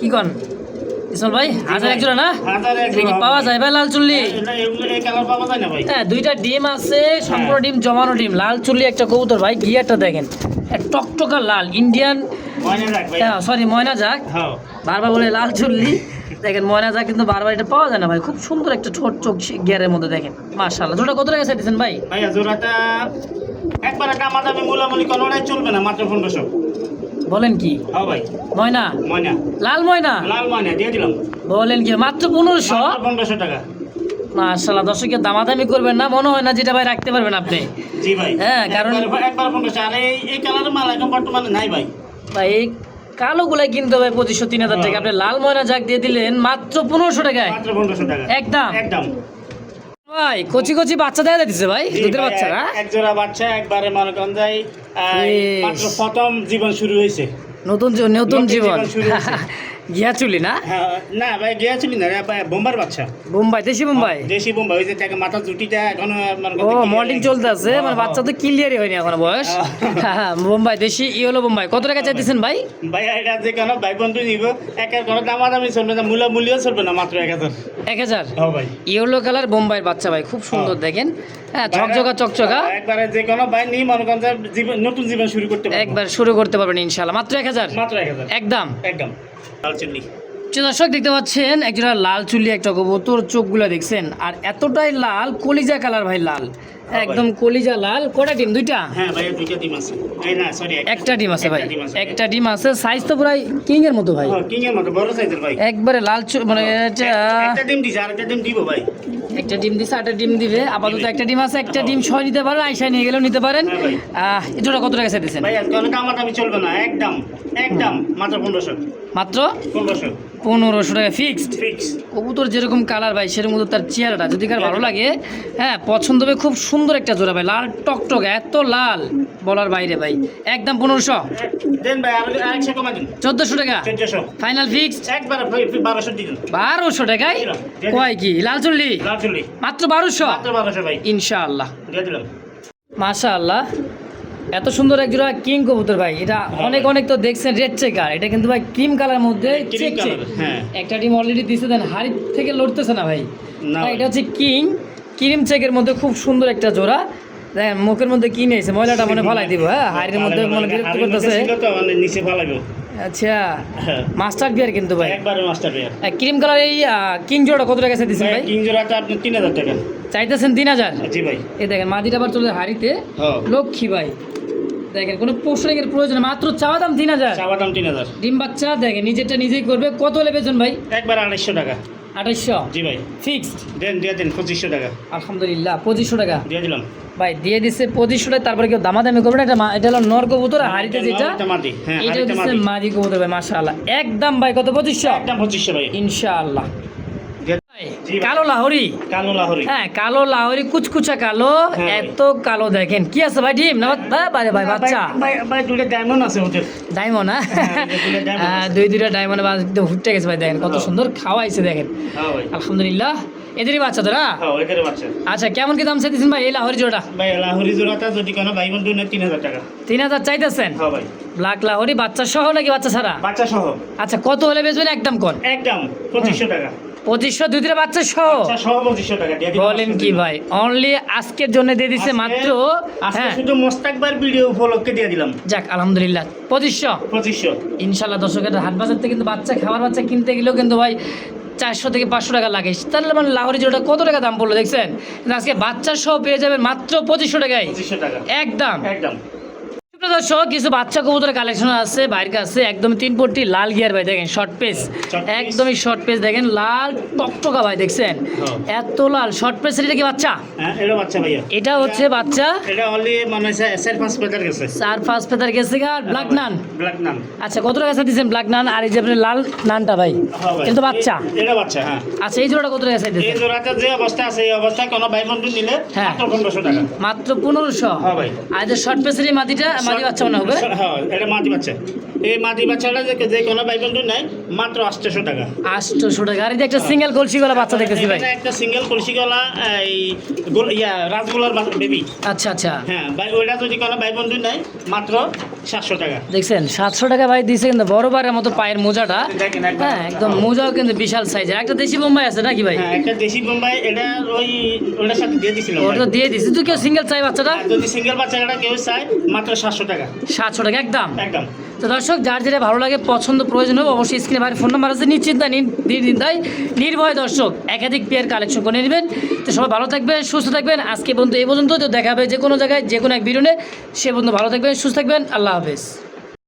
কি কন ইসমাইল ভাই হাজার এক জোড়া না? হাজার এক এটা কি জোড়া পাওয়া হবে। যায় ভাই লাল চুল্লি? এই কালার পাওয়া যায় না ভাই। হ্যাঁ, দুইটা ডিম আছে, সম্পূর্ণ ডিম জমানো ডিম, লাল চুল্লি একটা কবুতর ভাই, গিয়ারটা দেখেন টকটকা লাল ইন্ডিয়ান, ময়না রাখ ভাই। সরি ময়না যাক, হ্যাঁ বারবার বলে লাল চুল্লি, দেখেন ময়না যাক কিন্তু বারবার এটা পাওয়া যায় না ভাই, খুব সুন্দর একটা ঠোঁট চোখ গিয়ারের মধ্যে দেখেন মাশাআল্লাহ। জোড়া কত টাকা চাইতেছেন ভাই? ভাইয়া জোড়াটা একবার দামাদামি মূলামূলি কোনোটাই চলবে না, মাত্র 1500। বলেন কি? হ্যাঁ ভাই, ময়না, ময়না, লাল ময়না, লাল ময়না দিয়ে দিলাম। বলেন কি? মাত্র 1500? মাত্র 1500 টাকা। মাশাআল্লাহ, দর্শকের দামাদামি করবেন না, মনে হয় না যেটা ভাই রাখতে পারবেন আপনি। জি ভাই, হ্যাঁ, কারণ একবার 1500। আর এই কালারের মাল এখন বর্তমানে নাই ভাই। ভাই এই কালো গুলাই কিনতে হবে 2500-3000 টাকা, আপনি লাল ময়না যাক দিয়ে দিলেন মাত্র 1500 টাকায় মাত্র 1500 টাকা একদম। একদম। ভাই কচি কচি বাচ্চা দেখা যাচ্ছে ভাই, জি দুধের ভাই, বাচ্চা না? এক জোড়া বাচ্চা একবারে মনে করেন যাই বেশ। মাত্র প্রথম জীবন শুরু হয়েছে। নতুন নতুন জীবন জীবন শুরু হয়েছে। গিয়া চুলি না? হ্যাঁ, না ভাই গিয়েছিল না রে ভাই, বোম্বার বাচ্চা, বোম্বাই, দেশি বোম্বাই। দেশি বোম্বাই। ওই যে তাকে মাথা জুটিটা এখনো ও মল্টিং চলতে আছে, মানে বাচ্চা তো ক্লিয়ারই হয়নি এখনো বয়স। হ্যাঁ, বোম্বাই দেশি ইয়েলো বোম্বাই। কত টাকা চাইতেছেন ভাই? ভাই এটা যে কোনো ভাই বন্ধু নিব, একের কোনো দামাদামি চলবে না, মূল্যও চলবে না, মাত্র 1000। 1000? হ্যাঁ ভাই, ইয়েলো কালার বোম্বাইয়ের বাচ্চা ভাই, খুব সুন্দর দেখেন, হ্যাঁ ঝকঝকা চকচকা, একবারে যে কোনো ভাই নিয়ে মনে করেন যে নতুন জীবন শুরু করতে পারবে। একবার শুরু করতে পারবেন ইনশাআল্লাহ। মাত্র 1000? মাত্র 1000 একদম একদম। লালচুল্লি দর্শক দেখতে পাচ্ছেন একজোড়া লাল চুল্লি একটা কবুতর, চোখগুলো দেখছেন আর এতটাই লাল, কলিজা কালার ভাই, লাল একদম কলিজা লাল। কটা ডিম? দুইটা? হ্যাঁ ভাই, দুইটা ডিম আছে। এই না সরি, একটা ডিম আছে ভাই, একটা ডিম আছে। একটা ডিম আছে। সাইজ তো পুরাই কিং এর মতো ভাই, কিং এর মতো বড় সাইজের ভাই। একবারে লাল মানে এটা একটা ডিম দিছে, আর একটা ডিম দিব ভাই। একটা ডিম দিছে, আটটা ডিম দিবে। আপাতত একটা ডিম আছে, একটা ডিম সহ নিতে পারেন, আইসা নিয়ে গেলেও নিতে পারেন। হ্যাঁ ভাই। এটা কত টাকা চাইতেছেন ভাই আর কোনো দামাদামি চলবে না, একদম একদম মাত্র 1500। মাত্র 1500 1500 টাকা ফিক্সড। ফিক্স। কবুতর যেরকম কালার ভাই, সেরকম মতো তার চেহারাটা যদি কার ভালো লাগে, হ্যাঁ পছন্দ হবে, খুব সুন্দর একটা জোড়া ভাই, লাল টকটক, এত লাল বলার বাইরে ভাই, একদম 1500। দেন ভাই, আর 100 কমা দিন। 1400 টাকা 1400 ফাইনাল ফিক্সড। একবার 1200 দিন। 1200 টাকায় দিলাম। কয় কি লাল চুল্লি? লালচুল্লি মাত্র 1200 মাত্র 1200 ভাই, ইনশাআল্লাহ। দিয়ে দিলাম। মাশাআল্লাহ, এত সুন্দর এক জোড়া কিং কবুতর ভাই, এটা অনেক অনেক তো দেখছেন রেড চেকার, এটা কিন্তু ভাই ক্রিম কালার মধ্যে ক্রিম চেক চেক। কালার, হ্যাঁ। একটা ডিম অলরেডি দিছে, দেন হাড়ি থেকে লড়তেছে না ভাই। না এটা হচ্ছে কিং ক্রিম চেকের মধ্যে খুব সুন্দর একটা জোড়া, দেখেন মুখের মধ্যে কি নিয়েছে, ময়লাটা মনে ফালাই দিব। হ্যাঁ, হাড়ির মধ্যে মনে বিরক্ত করতেছে। ছিল তো মানে নিচে ফালাইবো। আচ্ছা, হ্যাঁ, মাস্টার বিয়ার কিন্তু ভাই, একবারে মাস্টার পেয়ার। ক্রিম কালার এই কিং জোড়া কত টাকা চাইতেছেন ভাই? কিং জোড়াটা আপনি 3000 টাকা। চাইতেছেন 3000? জি ভাই। এই দেখেন মাদিটা আবার চলে হাড়িতে, হ্যাঁ, লক্ষ্মী ভাই, দেখেন কোনো পোস্টারিং এর প্রয়োজন নেই, মাত্র চাওয়া দাম 3000। চাওয়া দাম 3000। ডিম বাচ্চা দেখেন নিজেরটা নিজেই করবে। কত হলে বেচুন ভাই? একবার 250 টাকা। 2800 জি ভাই, ফিক্সড। দেন দিয়ে দেন 2500 টাকা আলহামদুলিল্লাহ 2500 টাকা দিয়ে দিলাম। ভাই দিয়ে দিচ্ছে 2500 টাকা। তারপরে কেউ দামাদামি করবে না, এটা হলো নর কবুতর, আর হাড়িতে যেটা এটা মাটি, হ্যাঁ এটা হাড়িতে হচ্ছে মাটি। মাদি কবুতর ভাই, মাশাআল্লাহ একদম ভাই। কত? 2500 একদম 2500 ভাই। ইনশাআল্লাহ। দিয়ে- জি ভাই। কালো লাহোরি, কালো লাহোরি। হ্যাঁ কালো লাহোরি, কুচকুচা কালো, হ্যাঁ ভাই। এত কালো দেখেন কি আছে ভাই, ডিম না ভাই? ভাই বাচ্চা ভাই ভাই দুটো ডায়মন্ড আছে ওদের। ডায়মন্ড, হ্যাঁ, দুইটা diamond আছে। দুইটা ডায়মন্ড হুটে গেছে ভাই, দেখেন কত হ্যাঁ। সুন্দর খাওয়াইছে দেখেন, হ্যাঁ ভাই। আলহামদুলিল্লাহ। এদেরই বাচ্চা তোরা? হ্যাঁ, এদের বাচ্চা। আচ্ছা, কেমন কি দাম চাইতেছেন ভাই এই লাহোরি জোড়া? ভাই লাহোরি জোড়াটা যদি কোনো ভাই বন্ধু নেয় 3000 টাকা। 3000 চাইতেছেন? হ্যাঁ ভাই। ব্ল্যাক লাহোরি বাচ্চা সহ নাকি বাচ্চা ছাড়া? বাচ্চা সহ। আচ্ছা, কত হলে বেচবেন একদম কোন? একদম 2500 টাকা। 2500 দুই দিনে বাচ্চা সহ? বাচ্চা সহ 2500 টাকা দিয়ে দিলাম। বলেন কি ভাই, অনলি আজকের জন্য দিয়ে দিছে মাত্র। আজকে হ্যাঁ শুধু মোস্তাকবার ভিডিও উপলক্ষে দিয়ে দিলাম যাক আলহামদুলিল্লাহ 2500। 2500। ইনশাল্লাহ দর্শকের হাট বাজার থেকে কিন্তু বাচ্চা খাবার বাচ্চা কিনতে গেলেও কিন্তু ভাই 400 থেকে 500 টাকা লাগে, তাহলে মানে লাহোরি জোড়াটা কত টাকা দাম পড়লো দেখছেন? কিন্তু আজকে বাচ্চা সহ পেয়ে যাবেন মাত্র 2500 টাকায় 2500 টাকা একদম। একদম। সুপ্রিয় দর্শক, কিছু বাচ্চা কবুতরের কালেকশন আছে বাইরের কাছে, একদম 3 পট্টি লাল গিয়ার ভাই, দেখেন শর্ট পেস, একদমই শর্ট পেস দেখেন, লাল টকটকা ভাই দেখছেন, এত লাল শর্ট পেস। এটা কি বাচ্চা? হ্যাঁ, এটা বাচ্চা ভাইয়া। এটা হচ্ছে বাচ্চা, এটা অনলি মানে সেলফ হসপিটাল গেছে। 4-5 পেতার গেছে আর ব্ল্যাক নান। ব্ল্যাক নাম। আচ্ছা, কত টাকা দিচ্ছেন ব্ল্যাক নান? আর এই যে আপনার লাল নানটা ভাই, হ্যাঁ ভাই। এটা তো বাচ্চা। এটা বাচ্চা, হ্যাঁ। আচ্ছা, এই জোড়াটা কত টাকা এই চাইতেছেন? জোড়াটা যে অবস্থা আছে এই অবস্থায় কোনো ভাই বন্ধু নিলে হ্যাঁ। মাত্র 1500 টাকা। মাত্র 1500। হ্যাঁ ভাই। আর যে শর্ট পেসের এই মাটিটা মাদি বাচ্চা মনে হবে। হ্যাঁ, এটা মাদি বাচ্চা। এই মাদি বাচ্চাটা যে কোনো ভাই বন্ধু নেয় মাত্র 800 টাকা। 800 টাকা। আর এই যে একটা সিঙ্গেল কলসি গলা বাচ্চা দেখতেছি ভাই। এটা একটা সিঙ্গেল কলসি গলা এই রাসগোলার বেবি। আচ্ছা আচ্ছা, হ্যাঁ ভাই, ওইটা যদি কোনো ভাই বন্ধু নেয় মাত্র 700 টাকা। দেখছেন 700 টাকা ভাই দিছে, কিন্তু বড় বারের মতো পায়ের মোজাটা। দেখেন হ্যাঁ একদম মোজাও কিন্তু বিশাল সাইজের। একটা দেশি বোম্বাই আছে নাকি ভাই? হ্যাঁ, একটা দেশি বোম্বাই, এটা ওটার সাথে দিয়ে দিছিলাম। ওটা তো দিয়ে দিছি। তুই কেউ সিঙ্গেল চাই বাচ্চাটা? যদি সিঙ্গেল বাচ্চাটা কেউ চায় মাত্র 700 টাকা। 700 টাকা একদম। একদম। তো দর্শক, যার যেটা ভালো লাগে, পছন্দ প্রয়োজন হবে, অবশ্যই স্ক্রিনে বাইরে ফোন নাম্বার আছে, নিশ্চিন্তায় নির্দ্বিধায় নির্ভয় দর্শক একাধিক পেয়ার কালেকশন করে নেবেন। তো সবাই ভালো থাকবেন, সুস্থ থাকবেন। আজকে পর্যন্ত এই পর্যন্ত। তো দেখা হবে যে কোনো জায়গায় যে কোনো এক ভিডিওতে। সে পর্যন্ত ভালো থাকবেন, সুস্থ থাকবেন। আল্লাহ হাফেজ।